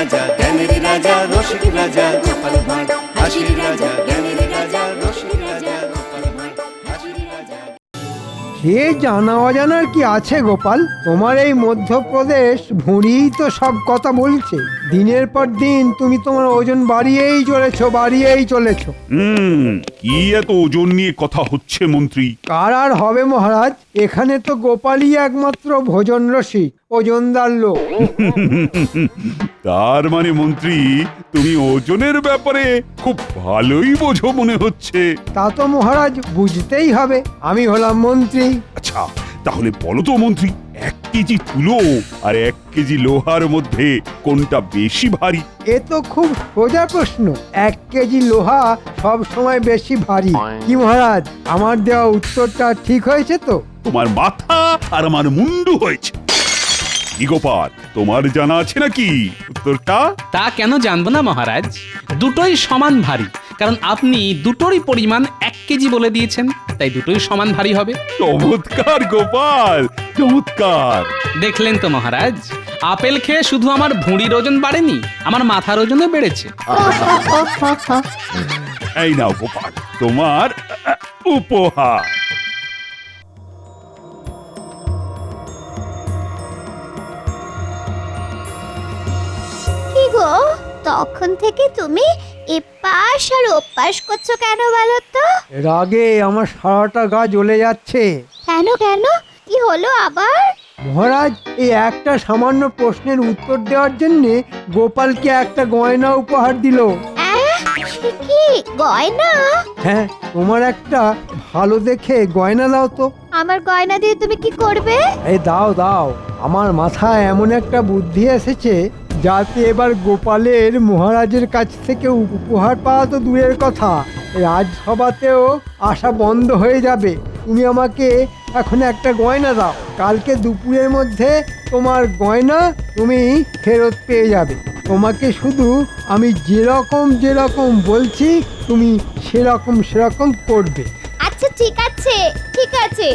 রাজা জ্ঞানের রাজা রসিক রাজা গোপাল ভাঁড় হাসির রাজা জ্ঞানের রাজা রসিক রাজা গোপাল ভাঁড় হাসির রাজা। সে জানা অজানার কি আছে গোপাল? তোমার এই মধ্যপ্রদেশ ভুঁড়িই তো সব কথা বলছে। দিনের পর দিন তুমি তোমার ওজন বাড়িয়েই চলেছো। কি এত ওজন নিয়ে কথা হচ্ছে মন্ত্রী? কার আর হবে মহারাজ, এখানে তো গোপালই একমাত্র ভোজন রসিক, ওজনদার লোক। তার মানে মন্ত্রী তুমি ওজনের ব্যাপারে খুব ভালোই বোঝো মনে হচ্ছে। তা তো মহারাজ বুঝতেই হবে, আমি হলাম মন্ত্রী। আচ্ছা তাহলে বলো তো মন্ত্রী, 1 কেজি তুলো আর 1 কেজি লোহার মধ্যে কোনটা বেশি ভারী? এ তো খুব সোজা প্রশ্ন। 1 কেজি লোহা সব সময় বেশি ভারী। কি মহারাজ, আমার দেওয়া উত্তরটা ঠিক হয়েছে তো? তোমার মাথা আর আমার মুন্ডু হয়েছে। কি গোপাল, তোমার জানা আছে নাকি উত্তরটা? তা কেন জানবো না মহারাজ, দুটোই সমান ভারী, কারণ আপনি দুটোরই পরিমাণ 1 কেজি বলে দিয়েছেন, তাই দুটোই সমান ভারী হবে। চমৎকার গোপাল, চমৎকার। দেখলেন তো মহারাজ, আপেল খেয়ে শুধু আমার ভুঁড়ির ওজন বাড়েনি, আমার মাথার ওজনও বেড়েছে। এই নাও গোপাল, তোমার উপহার। কি গো, তখন থেকে তুমি এপাশ আর ওপাশ করছো কেন বলো তো? রাগে আমার সারাটা গা জ্বলে যাচ্ছে। কেন কেন, কি হলো আবার? মহারাজ, এই একটা সামান্য প্রশ্নের উত্তর দেওয়ার জন্য গোপালকে একটা গয়না উপহার দিল। সে কি গয়না? হ্যাঁ, তোমার একটা ভালো দেখে গয়না দাও তো। আমার গয়না দিয়ে তুমি কি করবে? এই দাও, আমার মাথায় এমন একটা বুদ্ধি এসেছে যাতে এবার গোপালের মহারাজের কাছ থেকে উপহার পাওয়া তো দূরের কথা, রাজসভাতেও আসা বন্ধ হয়ে যাবে। তুমি আমাকে এখন একটা গয়না দাও, কালকে দুপুরের মধ্যে তোমার গয়না তুমি ফেরত পেয়ে যাবে। তোমাকে শুধু আমি যেরকম বলছি তুমি সেরকম করবে। আচ্ছা ঠিক আছে, ঠিক আছে।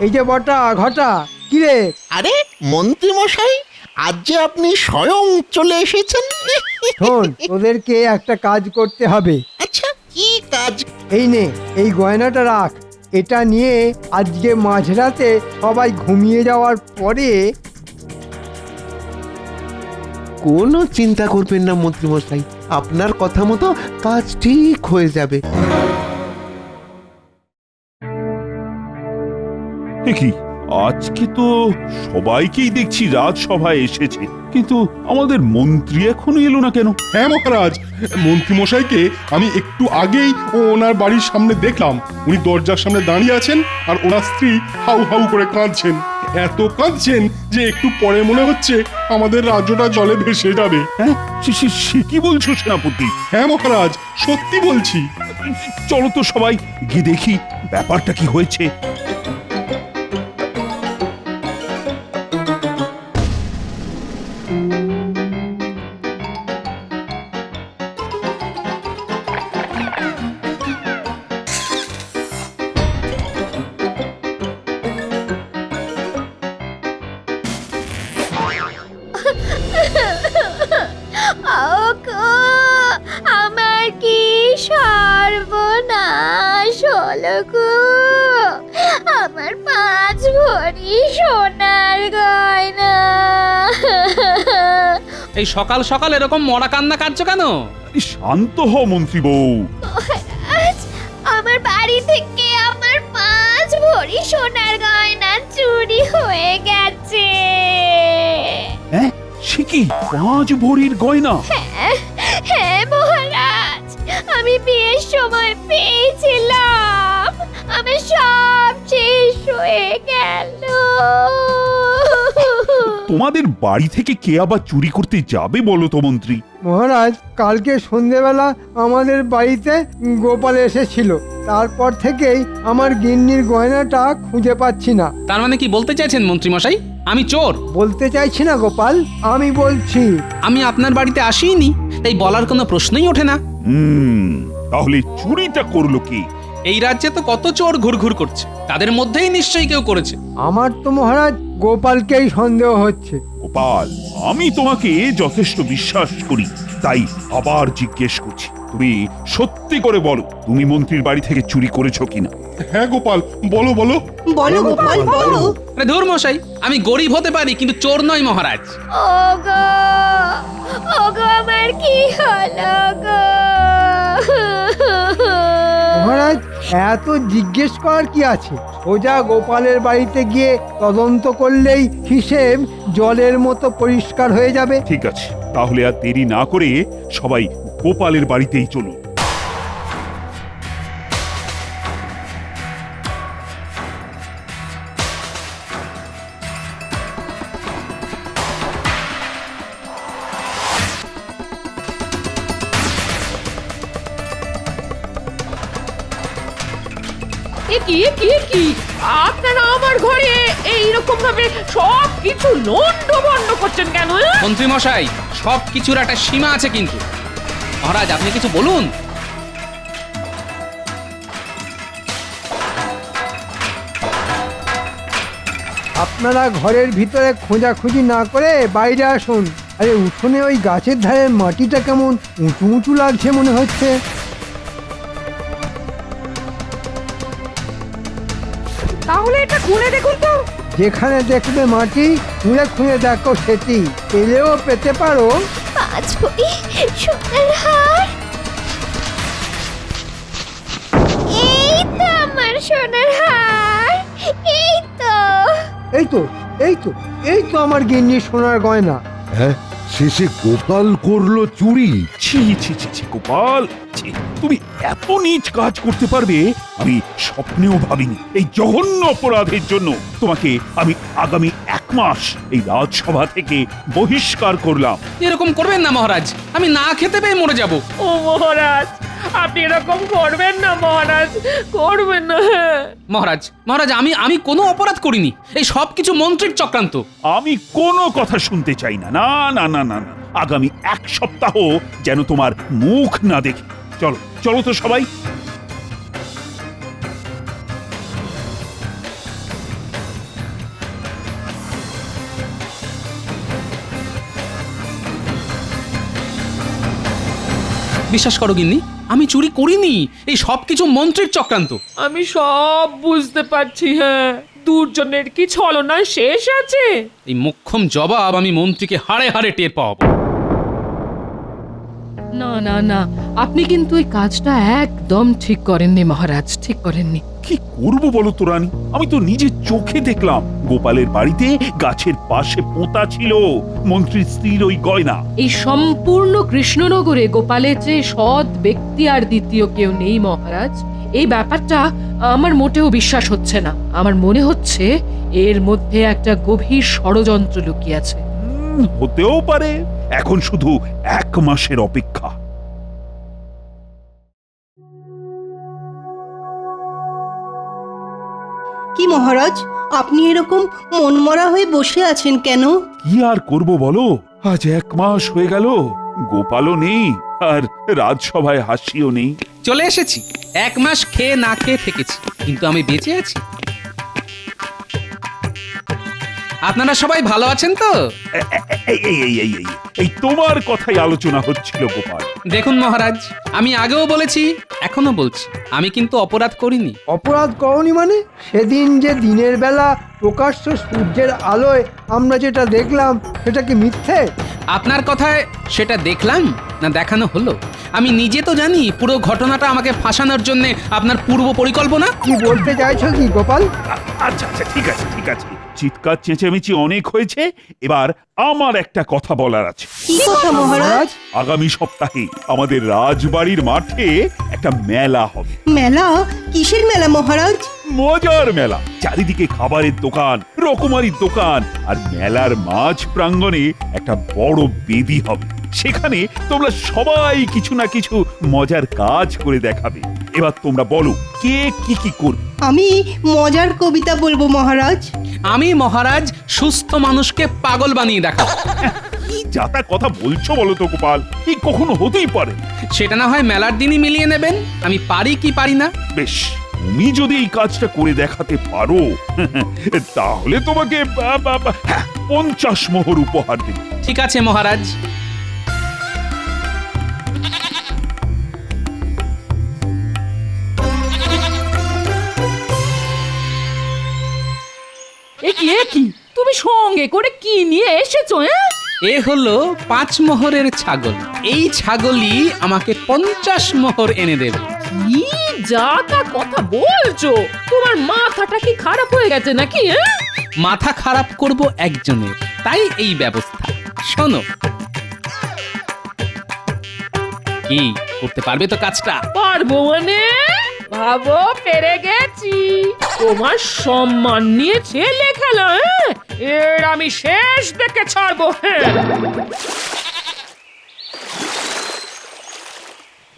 এই যে বটা ঘটা, কিরে? আরে মন্ত্রী মশাই, আজ যে আপনি স্বয়ং চলে এসেছেন। শোন, তোদেরকে একটা কাজ করতে হবে। আচ্ছা কি কাজ? এই নে, এই গয়নাটা রাখ। এটা নিয়ে আজকে মাঝরাতে সবাই ঘুমিয়ে যাওয়ার পরে কোনো চিন্তা করবেন না মন্ত্রী মশাই, আপনার কথা মতো কাজ ঠিক হয়ে যাবে। কি আজকে তো সবাইকেই দেখছি রাজসভায় এসেছে, কিন্তু আমাদের মন্ত্রী এখনো এলো না কেন? হ্যাঁ মহারাজ, মন্ত্রী মশাইকে আমি একটু আগেই ওনার বাড়ির সামনে দেখলাম। উনি দরজার সামনে দাঁড়িয়ে আছেন আর ওনার স্ত্রী হাউ হাউ করে কাঁদছেন। এত কাঁদছেন যে একটু পরে মনে হচ্ছে আমাদের রাজ্যটা জলে ভেসে যাবে। হ্যাঁ, সে কি বলছো সেনাপতি? হ্যাঁ মহারাজ, সত্যি বলছি। চলো তো সবাই গিয়ে দেখি ব্যাপারটা কি হয়েছে। আমার কি সর্বনাশ হলো গো! আমার 5 ভরি সোনার গয়না। এই সকাল সকাল এরকম মরা কান্না কাটছো কেন? শান্ত হও মন্ত্রী বউ। আজ আমার বাড়ি থেকে আমার 5 ভরি সোনার গয়না চুরি হয়ে গেছে। হ্যাঁ, সে কি 5 ভরির গয়না? হ্যাঁ মহারাজ, আমি বিয়ের সময় পেয়েছিলাম, আমার সব শেষ হয়ে গেল। তোমাদের বাড়ি থেকে কে আবার চুরি করতে যাবে বলো তো মন্ত্রী? মহারাজ, কালকে সন্ধেবেলা আমাদের বাড়িতে গোপাল এসেছিল। তারপর থেকেই আমার গিন্নির গয়নাটা খুঁজে পাচ্ছি না। তার মানে কি বলতে চাইছেন মন্ত্রী মশাই আমি চোর? বলতে চাইছি না গোপাল, আমি বলছি আমি আপনার বাড়িতে আসিনি, তাই বলার কোনো প্রশ্নই ওঠে না। তাহলে চুরিটা করলো কি? এই রাজ্যে তো কত চোর ঘুরঘুর করছে, তাদের মধ্যেই নিশ্চয়ই কেউ করেছে। আমার তো মহারাজ গোপালকেই সন্দেহ হচ্ছে। গোপাল, আমি তোমাকে যথেষ্ট বিশ্বাস করি, তাই আবার জিজ্ঞেস করছি, তুমি সত্যি করে বলো, তুমি মন্ত্রীর বাড়ি থেকে চুরি করেছো কিনা? হ্যাঁ গোপাল, বলো বলো। বলো গোপাল বলো। আরে ধুর মশাই, আমি গরিব হতে পারি কিন্তু চোর নই মহারাজ। ওগো ওগো আমার কি হলো গো? মহারাজ, এত জিজ্ঞেস করার কি আছে? সোজা গোপালের বাড়িতে গিয়ে তদন্ত করলেই হিসেব জলের মতো পরিষ্কার হয়ে যাবে। ঠিক আছে, তাহলে আর দেরি না করে সবাই গোপালের বাড়িতেই চলুন। কি কি কি আপনারা আমার ঘরে এইরকম ভাবে সব কিছু লন্ডভন্ড করছেন কেন? মন্ত্রী মশাই, সব কিছুর একটা সীমা আছে কিন্তু। মহারাজ, আপনি কিছু বলুন। আপনারা ঘরের ভিতরে খোঁজাখুঁজি না করে বাইরে আসুন। আরে উঠোনে ওই গাছের ধারে মাটিটা কেমন উঁচু উঁচু লাগছে মনে হচ্ছে। তাহলে এটা খুলে দেখুন তো। যেখানে দেখবে মাটি খুঁড়ে খুঁড়ে দেখো সেটি, পেলেও পেতে পারো 5 ভরি সোনার হার। এই তো আমার সোনার হার, এই তো। এই তো এই তো এই তো আমার গিন্নি সোনার গয়না। হ্যাঁ, শেষে গোপাল করলো চুরি। ছি ছি ছি ছি গোপাল, ছি, তুমি এত নীচ কাজ করতে পারবে আমি স্বপ্নেও ভাবিনি। এই জঘন্য অপরাধের জন্য তোমাকে আমি আগামী 1 মাস এই রাজসভা থেকে বহিষ্কার করলাম। এরকম করবেন না মহারাজ, আমি না খেতে পেয়ে মরে যাব। ও মহারাজ, আপনি এরকম করবেন না মহারাজ, করবেন না। মহারাজ মহারাজ, আমি কোনো অপরাধ করিনি, এই সব কিছু মন্ত্রীর চক্রান্ত। আমি কোনো কথা শুনতে চাই না, না না না না না। আগামী 1 সপ্তাহ যেন তোমার মুখ না দেখি। চলো চলো তো সবাই। বিশ্বাস করো গিন্নি, আমি চুরি করিনি, এই সব কিছু মন্ত্রীর চক্রান্ত। আমি সব বুঝতে পারছি। হ্যাঁ, দুর্জনের কি ছলনা শেষ আছে? এই মোক্ষম জবাব আমি মন্ত্রীকে হাড়ে হাড়ে টের পাবো। না না না, আপনি কিন্তু এই কাজটা একদম ঠিক করেননি মহারাজ, ঠিক করেননি। কি করবো বলো তো রানী, আমি তো নিজের চোখে দেখলাম গোপালের বাড়িতে গাছের পাশে পোঁতা ছিল মন্ত্রীর স্ত্রীর ওই গয়না। এই সম্পূর্ণ কৃষ্ণনগরে গোপালের চেয়ে সৎ ব্যক্তি আর দ্বিতীয় কেউ নেই মহারাজ। এই ব্যাপারটা আমার মোটেও বিশ্বাস হচ্ছে না। আমার মনে হচ্ছে এর মধ্যে একটা গভীর ষড়যন্ত্র লুকিয়ে আছে। হতেও পারে, এখন শুধু 1 মাসের অপেক্ষা। কি মহারাজ, আপনি এরকম মনমরা হয়ে বসে আছেন কেন? কি আর করব বলো, আজ 1 মাস হয়ে গেল, গোপালও নেই আর রাজসভায় হাসিও নেই। চলে এসেছি, 1 মাস খেয়ে না খেয়ে থেকেছি, কিন্তু আমি বেঁচে আছি। আপনারা সবাই ভালো আছেন তো? এই এই এই এই এই এই তোমার কথাই আলোচনা হচ্ছিল গোপাল। দেখুন মহারাজ, আমি আগেও বলেছি, এখনো বলছি, আমি কিন্তু অপরাধ করিনি। অপরাধ করনি মানে? সেদিন যে দিনের বেলা প্রকাশ্য সূর্যের আলোয় আমরা যেটা দেখলাম সেটা কি মিথ্যে? আপনার কথায় সেটা দেখলাম না দেখানো হলো? আমি নিজে তো জানি পুরো ঘটনাটা আমাকে ফাঁসানোর জন্য আপনার পূর্ব পরিকল্পনা। কি বলতে চাইছো কি গোপাল? আচ্ছা আচ্ছা, ঠিক আছে ঠিক আছে, চিৎকার চেঁচামেচি অনেক হয়েছে, এবার আমার একটা কথা বলার আছে। কি কথা মহারাজ? আগামী সপ্তাহে আমাদের রাজবাড়ির মাঠে একটা মেলা হবে। মেলা? কিসের মেলা মহারাজ? মজার মেলা, চারিদিকে খাবারের দোকান, রকমারির দোকান, আর মেলার মাঝ প্রাঙ্গণে একটা বড় বেদি হবে। সেখানে তোমরা সবাই কিছু না কিছু মজার কাজ করে দেখাবে। এবার তোমরা বলো, কে কি কি করবে? আমি মজার কবিতা বলবো মহারাজ। আমি মহারাজ সুস্থ মানুষকে পাগল বানিয়ে দেখাবো। কি যা তা কথা বলছো বলো তো গোপাল, এই কখনো হতেই পারে? সেটা না হয় মেলার দিনই মিলিয়ে নেবেন, আমি পারি কি পারি না। বেশ, তুমি যদি এই কাজটা করে দেখাতে পারো তাহলে তোমাকে 50 মোহর উপহার দেব। ঠিক আছে মহারাজ। এ কি তুমি সঙ্গে করে কি নিয়ে এসেছো? এ হলো 5 মোহরের ছাগল, এই ছাগলই আমাকে 50 মোহর এনে দেবে। কি যা তা কথা বলছো? তোমার মাথাটা কি খারাপ হয়ে গেছে নাকি? মাথা খারাপ করব একজনের, তাই এই ব্যবস্থা। শোনো, কি করতে পারবে তো কাজটা? পারবো মানে? ভাবো পেরে গেছি। তোমার সম্মান নিয়ে ছেলে খেলা, এর আমি শেষ দেখে ছাড়বো।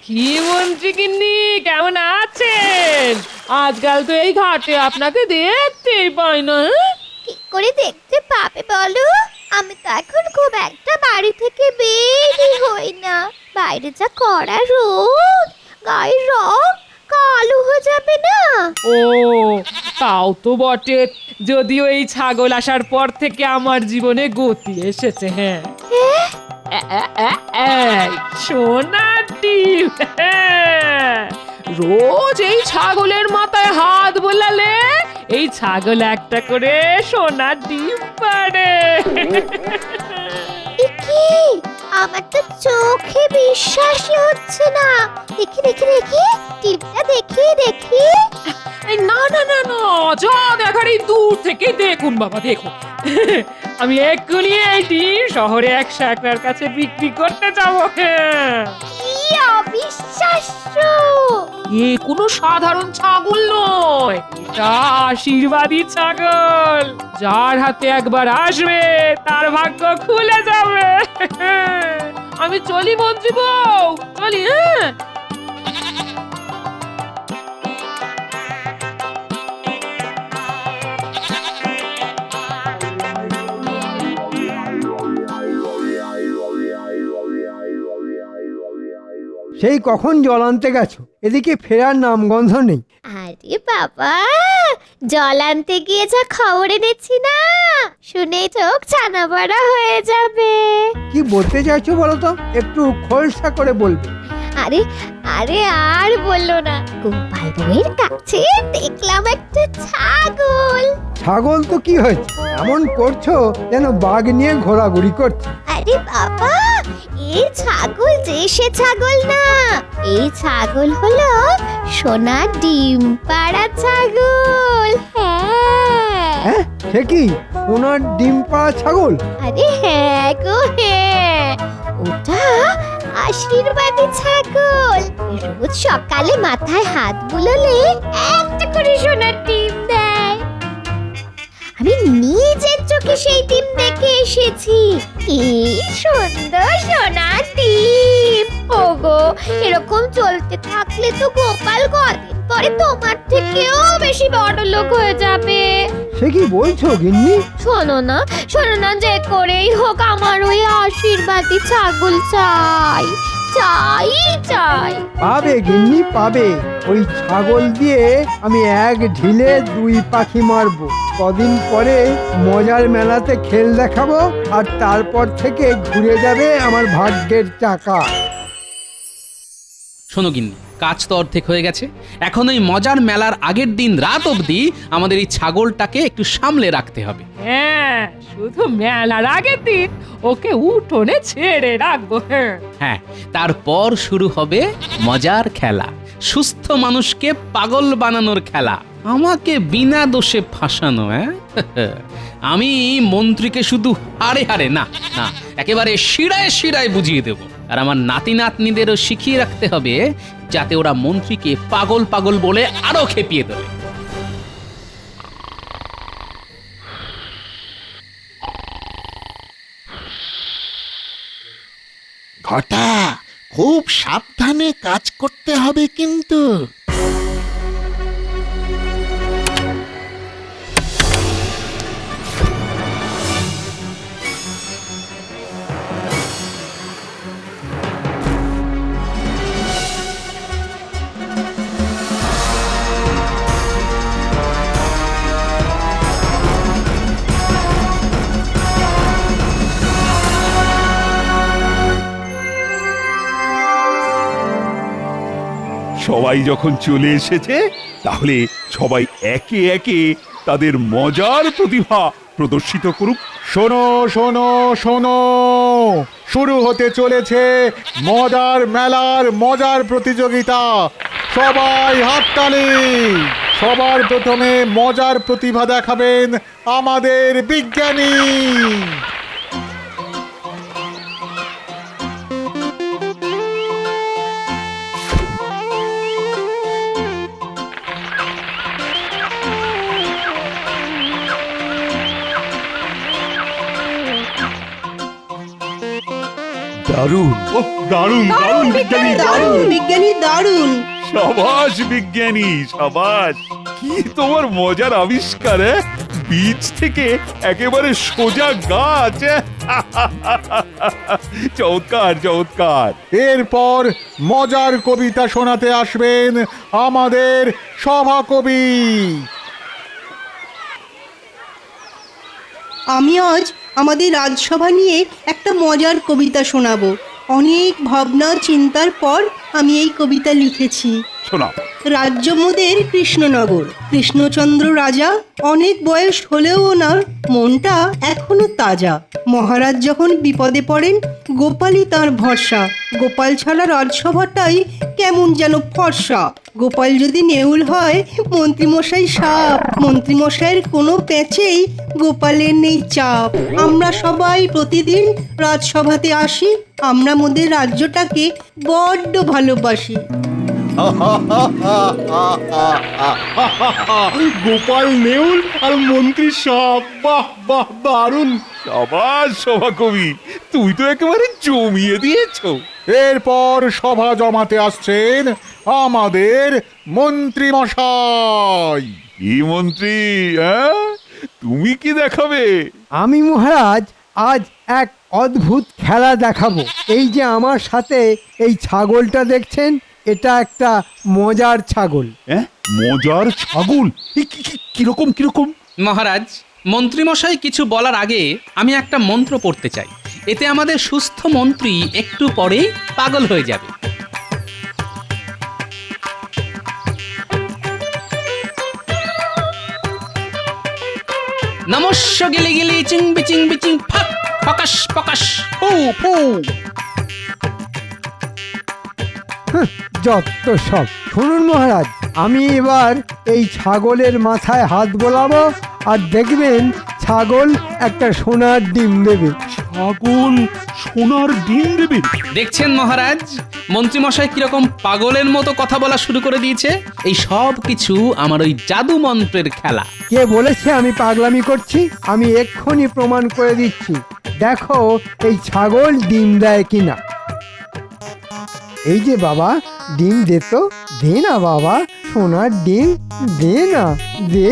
কি মন্ত্রী গিন্নি, কেমন আছেন? আজকাল তো এই ঘাটে আপনাকে দেখতেই পাই না। কি করে দেখতে পাবে বলো? আমি তো এখন খুব একটা বাড়ি থেকে বেরই হই না। বাইরে যা কড়া রোদ, গায়ের রং কালো হয়ে যাবে না? ও তাও তো বটে, যদিও এই ছাগল আসার পর থেকে আমার জীবনে গতি এসেছে। হ্যাঁ, সোনার ডিম। রোজ এই ছাগলের মাথায় হাত বোলালে এই ছাগল একটা করে সোনার ডিম পারে। কি, আমার তো চোখে বিশ্বাসই হচ্ছে না। দেখি দেখি দেখি, টিপটা দেখি দেখি। এই না না না না, যা দেখার এই দূর থেকে দেখুন বাবা, দেখুন। আমি এক্ষুনি এই ডিম শহরে এক শাকরার কাছে বিক্রি করতে যাবো। কি অবিশ্বাস্য! এ কোনো সাধারণ ছাগল নয়, এটা আশীর্বাদী ছাগল। যার হাতে একবার আসবে তার ভাগ্য খুলে যাবে। আমি চলি মন্ত্রী বউ, চলি। সেই কখন জল আনতে গেছো, এদিকে ফেরার নামগন্ধ নেই। আরে বাবা, জল আনতে গিয়ে যা খবর এনেছি না, শুনে চোখ ছানা বড়া হয়ে যাবে। কি বলতে চাইছো বলো তো, একটু খোলসা করে বলবে। আরে আরে আর বললো না, গোপাল বউয়ের কাছে দেখলাম একটা ছাগল। ছাগল তো কি হয়েছে, এমন করছো যেন বাঘ নিয়ে ঘোরাঘুরি করছে। আরে বাবা, এই ছাগল যে সে ছাগল না, এই ছাগল হলো সোনার ডিম পাড়া ছাগল। হ্যাঁ, সে কি সোনার ডিম পাড়া ছাগল? আরে হ্যাঁ গো হ্যাঁ, ওটা আশীর্বাদী ছাগল। রোজ সকালে মাথায় হাত বুলোলে একটা করে সোনার ডিম দেয়। আমি নিজের চোখে সেই ডিম দেখে এসেছি। কি সুন্দর সোনার ডিম! ওগো, এরকম চলতে থাকলে তো গোপাল কদিন পরে তোমার থেকেও বেশি বড় লোক হয়ে যাবে। সে কি বলছো গিন্নি? শোনো না, যে করেই হোক আমার ওই আশীর্বাদী ছাগল চাই, চাই চাই। পাবে গিন্নি, পাবে। ওই ছাগল দিয়ে আমি এক ঢিলে 2 পাখি মারবো। কদিন পরে মজার মেলাতে খেল দেখাবো, আর তারপর থেকে ঘুরে যাবে আমার ভাগ্যের চাকা। শোনো গিন্নি, কাজ তো অর্ধেক হয়ে গেছে। এখন ওই মজার মেলার আগের দিন রাত অবধি আমাদের এই ছাগলটাকে একটু সামলে রাখতে হবে। হ্যাঁ, শুধু মেলার আগের দিন ওকে উঠোনে ছেড়ে রাখবো। হ্যাঁ, তারপর শুরু হবে মজার খেলা, সুস্থ মানুষকে পাগল বানানোর খেলা, আমাকে বিনা দোষে ফাঁসানো। আমি মন্ত্রীকে শুধু হারে হারে না না, একেবারে শিরায় শিরায় বুঝিয়ে দেব। আর আমার নাতি নাতনিদেরও শিখিয়ে রাখতে হবে, যাতে ওরা মন্ত্রীকে পাগল পাগল বলে আরো খেপিয়ে দেবে। ঘটা, খুব সাবধানে কাজ করতে হবে কিন্তু। সবাই যখন চলে এসেছে তাহলে সবাই একে একে তাদের মজার প্রতিভা প্রদর্শিত করুক। শোনো শোনো শোনো, শুরু হতে চলেছে মজার মেলার মজার প্রতিযোগিতা। সবাই হাততালি। সবার প্রথমে মজার প্রতিভা দেখাবেন আমাদের বিজ্ঞানী। দারুণ! ও দারুণ দারুণ বিজ্ঞানী, দারুণ। বিজ্ঞানী দারুণ। সাবাস বিজ্ঞানী, সাবাস! কি তোমার মজার আবিষ্কার! বীজ থেকে একেবারে সোজা গাছ! চমৎকার চমৎকার! এরপর মজার কবিতা শোনাতে আসবেন আমাদের সভাকবি। আমি আজ আমাদের রাজসভা নিয়ে একটা মজার কবিতা শোনাবো। অনেক ভাবনা চিন্তার পর আমি এই কবিতা লিখেছি। শোনাও। রাজ্য মোদের কৃষ্ণনগর। কৃষ্ণচন্দ্র রাজা, অনেক বয়স হলেও ওনার মনটা এখনো তাজা। মহারাজ যখন বিপদে পড়েন, গোপালই তার ভরসা। গোপাল ছাড়া রাজসভাটাই কেমন যেন ফর্সা। গোপাল যদি নেউল হয়, মন্ত্রীমশাই সাপ। মন্ত্রীমশাইয়ের কোনো প্যাচেই গোপালের নেই চাপ। আমরা সবাই প্রতিদিন রাজসভাতে আসি। আমরা মোদের রাজ্যটাকে বড্ড ভালোবাসি। গোপাল নেউল আর মন্ত্রী সাপ, বাহ বাহ দারুণ। সাবাস সভাকবি, তুই তো একেবারে জমিয়ে দিয়েছো। এরপর সভা জমাতে আসছেন আমাদের মন্ত্রী মশাই। কি মন্ত্রী, হ্যাঁ? তুমি কি দেখাবে? আমি মহারাজ আজ এক অদ্ভুত খেলা দেখাবো। এই যে আমার সাথে এই ছাগলটা দেখছেন, এটা একটা মজার ছাগল। হ্যাঁ, মজার ছাগল? কিরকম কিরকম? মহারাজ, মন্ত্রীমশাই কিছু বলার আগে আমি একটা মন্ত্র পড়তে চাই। এতে আমাদের সুস্থ মন্ত্রী একটু পরেই পাগল হয়ে যাবে। নমস্য গিলি গিলি চিং বিচিং বিচিং ফাক ফকাশ ফকাশ ফু ফু। যত সব। শুনুন মহারাজ, আমি এবার এই ছাগলের মাথায় হাত বোলাবো আর দেখবেন ছাগল একটা সোনার ডিম দেবে। ছাগল সোনার ডিম দেবে? দেখছেন মহারাজ, মন্ত্রীমশাই কিরকম পাগলের মতো কথা বলা শুরু করে দিয়েছে। এই সব কিছু আমার ওই জাদু মন্ত্রের খেলা। কে বলেছে আমি পাগলামি করছি? আমি এক্ষুনি প্রমাণ করে দিচ্ছি। দেখো এই ছাগল ডিম দেয় কিনা। এই যে বাবা, ডিম দে তো, দে না বাবা, সোনার ডিম দে না, দে।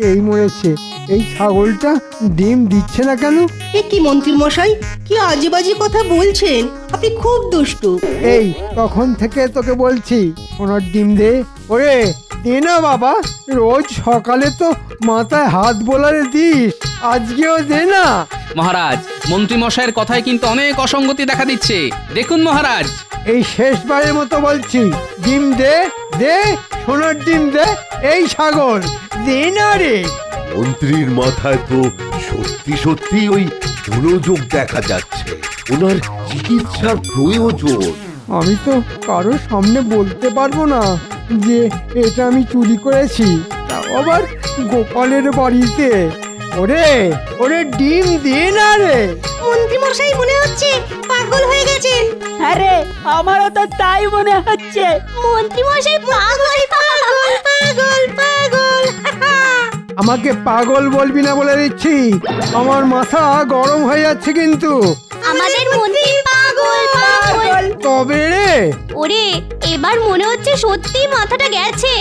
এই মরেছে, এই ছাগলটা ডিম দিচ্ছে না কেন? এ কি মন্ত্রী মশাই, কি আজে বাজে কথা বলছেন? আপনি খুব দুষ্টু। এই তখন থেকে তোকে বলছি সোনার ডিম দে। ওরে দে না বাবা, রোজ সকালে তো মাথায় হাত বোলারে দিস, আজকেও দে না। মহারাজ, মন্ত্রীমশাইয়ের কথায় কিন্তু অনেক অসঙ্গতি দেখা দিচ্ছে। দেখুন মহারাজ, এই শেষবারের মতো বলছি, ডিম দে, দে সোনার ডিম দে। এই ছাগল দে না রে। মন্ত্রীর মাথায় তো সত্যি সত্যি ওই মনোযোগ দেখা যাচ্ছে, ওনার চিকিৎসার প্রয়োজন। আমি তো কারোর সামনে বলতে পারবো না যে এটা আমি চুরি করেছি, তাও আবার গোপালের বাড়িতে। ওরে ওরে ডিম দে না রে। মন্ত্রী মশাই মনে হচ্ছে পাগল হয়ে গেছেন। আরে আমারও তো তাই মনে হচ্ছে। মন্ত্রী মশাই পাগল পাগল পাগল পাগল। আমাকে পাগল বলবি না বলে দিচ্ছি, আমার মাথা গরম হয়ে যাচ্ছে কিন্তু। আমাদের মন্ত্রী পাগল পাগল। তবে রে, ওরে এবার মনে হচ্ছে সত্যি মাথাটা গেছে।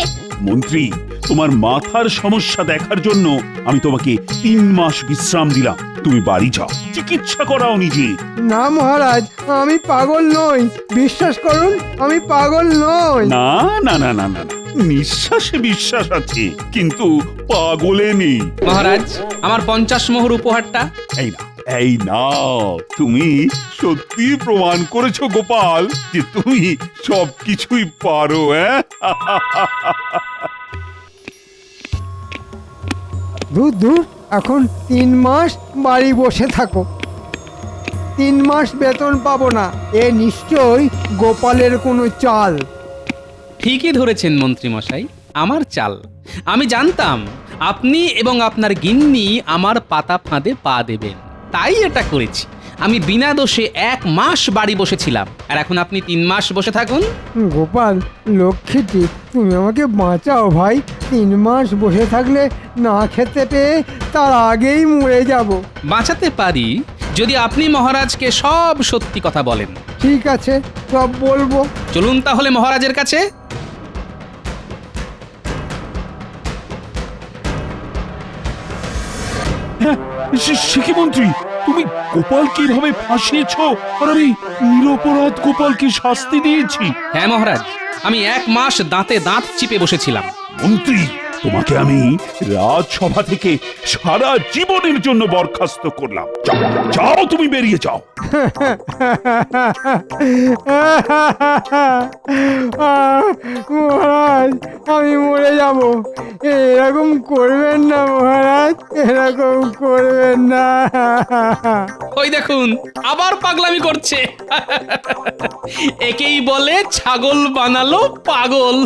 মন্ত্রী, তোমার মাথার সমস্যা দেখার জন্য আমি তোমাকে 3 মাস বিশ্রাম দিলাম। তুমি বাড়ি যাও, চিকিৎসা করাও নিজে। না মহারাজ, আমি পাগল নই, বিশ্বাস করুন আমি পাগল নই। না না না না না, নিঃশ্বাসে বিশ্বাস আছে কিন্তু পাগলে নেই। মহারাজ, আমার 50 মোহর উপহারটা। এই না, এই নাও, তুমি সত্যি প্রমাণ করেছো গোপাল যে তুমি সবকিছুই পারো। দূর দূর, এখন 3 মাস বাড়ি বসে থাকো। 3 মাস বেতন পাবো না, এ নিশ্চয়ই গোপালের কোনো চাল। ঠিকই ধরেছেন মন্ত্রী মশাই, আমার চাল। আমি জানতাম আপনি এবং আপনার গিন্নি আমার পাতা ফাঁদে পা দেবেন, তাই এটা করেছি। আমি বিনা দোষে 1 মাস বাড়ি বসেছিলাম, আর এখন আপনি 3 মাস বসে থাকুন। গোপাল লক্ষ্মীটি, তুমি আমাকে বাঁচাও ভাই। 3 মাস বসে থাকলে না খেতে পেয়ে তার আগেই মরে যাব। বাঁচাতে পারি যদি আপনি মহারাজকে সব সত্যি কথা বলেন। ঠিক আছে, সব বলবো। চলুন তাহলে মহারাজের কাছে। সে কি মন্ত্রী, তুমি গোপালকে এভাবে ফাঁসিয়েছো আর আমি নিরপরাধ গোপালকে শাস্তি দিয়েছি? হ্যাঁ মহারাজ, আমি 1 মাস দাঁতে দাঁত চিপে বসেছিলাম। মন্ত্রী, তোমাকে আমি রাজসভা থেকে সারা জীবনের জন্য বরখাস্ত করলাম। যাও, তুমি বেরিয়ে যাও। মহারাজ, আমি মরে যাব। এরকম করবেন না মহারাজ, এরকম করবেন না। ওই দেখুন, আবার পাগলামি করছে। একেই বলে ছাগল বানালো পাগল।